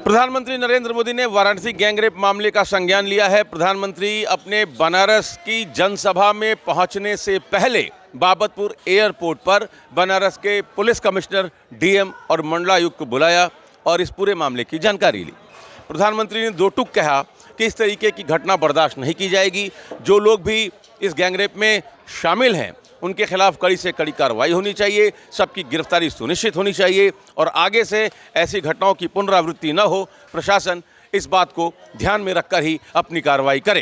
प्रधानमंत्री नरेंद्र मोदी ने वाराणसी गैंगरेप मामले का संज्ञान लिया है। प्रधानमंत्री अपने बनारस की जनसभा में पहुंचने से पहले बाबतपुर एयरपोर्ट पर बनारस के पुलिस कमिश्नर, डीएम और मंडलायुक्त को बुलाया और इस पूरे मामले की जानकारी ली। प्रधानमंत्री ने दो टूक कहा कि इस तरीके की घटना बर्दाश्त नहीं की जाएगी। जो लोग भी इस गैंगरेप में शामिल हैं उनके खिलाफ कड़ी से कड़ी कार्रवाई होनी चाहिए, सबकी गिरफ्तारी सुनिश्चित होनी चाहिए और आगे से ऐसी घटनाओं की पुनरावृत्ति न हो। प्रशासन इस बात को ध्यान में रखकर ही अपनी कार्रवाई करे।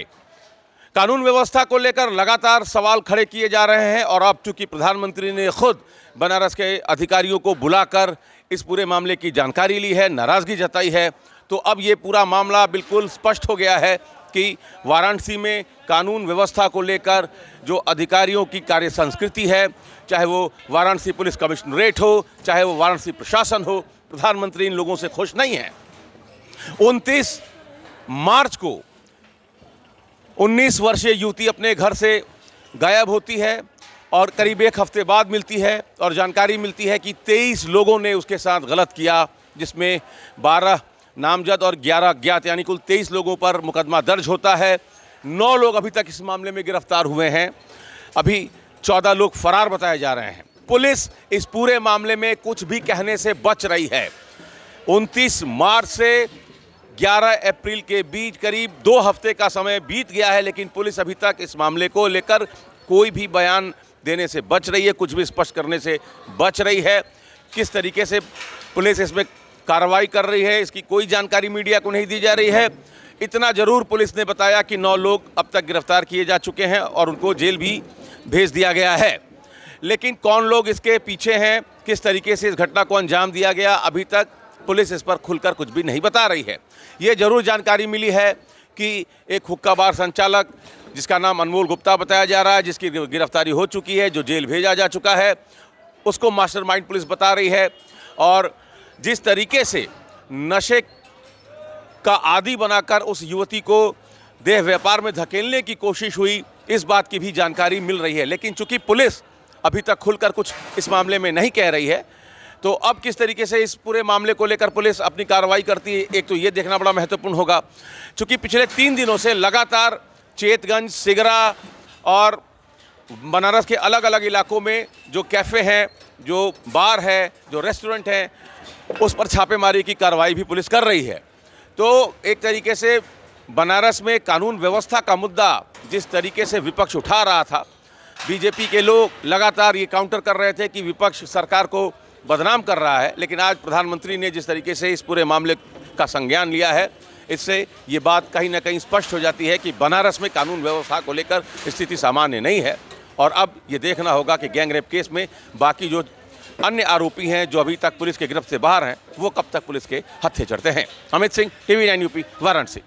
कानून व्यवस्था को लेकर लगातार सवाल खड़े किए जा रहे हैं और अब चूंकि प्रधानमंत्री ने खुद बनारस के अधिकारियों को बुलाकर इस पूरे मामले की जानकारी ली है, नाराज़गी जताई है, तो अब ये पूरा मामला बिल्कुल स्पष्ट हो गया है कि वाराणसी में कानून व्यवस्था को लेकर जो अधिकारियों की कार्य संस्कृति है, चाहे वो वाराणसी पुलिस कमिश्नरेट हो, चाहे वो वाराणसी प्रशासन हो, प्रधानमंत्री इन लोगों से खुश नहीं है। 29 मार्च को 19 वर्षीय युवती अपने घर से गायब होती है और करीब एक हफ्ते बाद मिलती है और जानकारी मिलती है कि 23 लोगों ने उसके साथ गलत किया, जिसमें 12 नामजद और 11 अज्ञात, यानी कुल 23 लोगों पर मुकदमा दर्ज होता है। 9 लोग अभी तक इस मामले में गिरफ्तार हुए हैं। अभी 14 लोग फरार बताए जा रहे हैं। पुलिस इस पूरे मामले में कुछ भी कहने से बच रही है। 29 मार्च से 11 अप्रैल के बीच करीब 2 हफ्ते का समय बीत गया है, लेकिन पुलिस अभी तक इस मामले को लेकर कोई भी बयान देने से बच रही है, कुछ भी स्पष्ट करने से बच रही है। किस तरीके से पुलिस इसमें कार्रवाई कर रही है, इसकी कोई जानकारी मीडिया को नहीं दी जा रही है। इतना जरूर पुलिस ने बताया कि 9 लोग अब तक गिरफ्तार किए जा चुके हैं और उनको जेल भी भेज दिया गया है। लेकिन कौन लोग इसके पीछे हैं, किस तरीके से इस घटना को अंजाम दिया गया, अभी तक पुलिस इस पर खुलकर कुछ भी नहीं बता रही है। ये जरूर जानकारी मिली है कि एक हुक्का बार संचालक, जिसका नाम अनमोल गुप्ता बताया जा रहा है, जिसकी गिरफ्तारी हो चुकी है, जो जेल भेजा जा चुका है, उसको मास्टरमाइंड पुलिस बता रही है। और जिस तरीके से नशे का आदी बनाकर उस युवती को देह व्यापार में धकेलने की कोशिश हुई, इस बात की भी जानकारी मिल रही है। लेकिन चूंकि पुलिस अभी तक खुलकर कुछ इस मामले में नहीं कह रही है, तो अब किस तरीके से इस पूरे मामले को लेकर पुलिस अपनी कार्रवाई करती है, एक तो ये देखना बड़ा महत्वपूर्ण होगा। चूंकि पिछले 3 दिनों से लगातार चेतगंज, सिगरा और बनारस के अलग अलग इलाकों में जो कैफ़े हैं, जो बार है, जो रेस्टोरेंट हैं, उस पर छापेमारी की कार्रवाई भी पुलिस कर रही है। तो एक तरीके से बनारस में कानून व्यवस्था का मुद्दा जिस तरीके से विपक्ष उठा रहा था, बीजेपी के लोग लगातार ये काउंटर कर रहे थे कि विपक्ष सरकार को बदनाम कर रहा है, लेकिन आज प्रधानमंत्री ने जिस तरीके से इस पूरे मामले का संज्ञान लिया है, इससे ये बात कहीं ना कहीं स्पष्ट हो जाती है कि बनारस में कानून व्यवस्था को लेकर स्थिति सामान्य नहीं है। और अब ये देखना होगा कि गैंगरेप केस में बाकी जो अन्य आरोपी हैं जो अभी तक पुलिस के गिरफ्त से बाहर हैं, वो कब तक पुलिस के हत्थे चढ़ते हैं। Amit Singh, TV9 UP, Varanasi.